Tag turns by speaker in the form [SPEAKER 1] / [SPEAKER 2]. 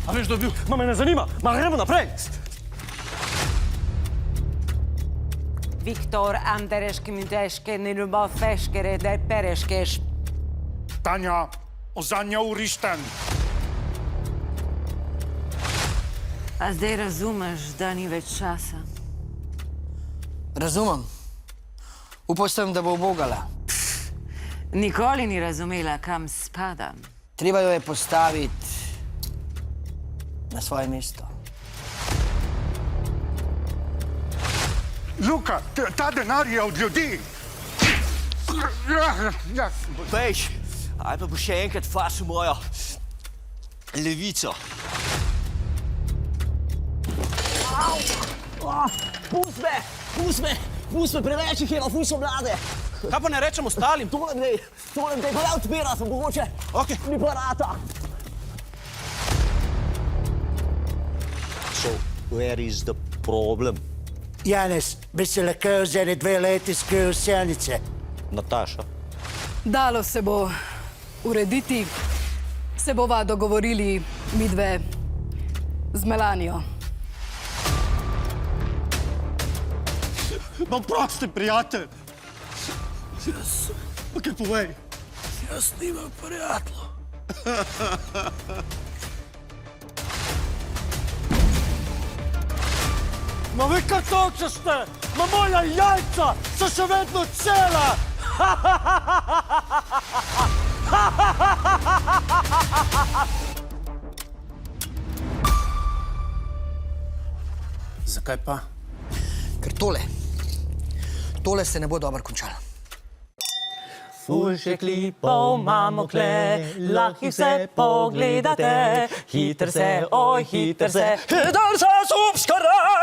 [SPEAKER 1] A veš, kdo je bil? Ma me ne zanima. Ma gremo naprej.
[SPEAKER 2] Viktor Andereški Mindeške, Niluba Feškere, der Pereškeš.
[SPEAKER 3] Tanja, ozanja Uristen.
[SPEAKER 2] A zdaj razumeš, da ni več časa?
[SPEAKER 4] Razumem. Upal sem, da bo ubogala.
[SPEAKER 2] Nikoli ni razumela, kam spadam.
[SPEAKER 4] Treba jo je postaviti na svoje mesto.
[SPEAKER 3] Luka, ta denar je od ljudi.
[SPEAKER 5] Veš, ali pa bo še enkrat fasil mojo levico. Pust me, preveč jih je, ful so mlade.
[SPEAKER 1] Kaj pa ne rečem ostalim?
[SPEAKER 5] Tole dej, pa da odpira sem, mogoče.
[SPEAKER 1] Okej.
[SPEAKER 5] Mi pa rata. So, where is the problem?
[SPEAKER 6] Janez, bi se lahko za 2 leti skril Sjanice.
[SPEAKER 5] Nataša.
[SPEAKER 7] Dalo se bo urediti, se bova dogovorili midve z Melanijo.
[SPEAKER 1] Ma prosti, prijatelj. Pa kaj povej?
[SPEAKER 6] Jaz nimam prijatelja.
[SPEAKER 1] Ma vi kaj točete? Ma moja jajca so še vedno cela.
[SPEAKER 6] Zakaj pa?
[SPEAKER 4] Ker tole se ne bo dobro končalo.
[SPEAKER 8] Ful še klipov imamo kle, lahko se pogledate. Hiter se, oj, hiter se, hiter se subscribe!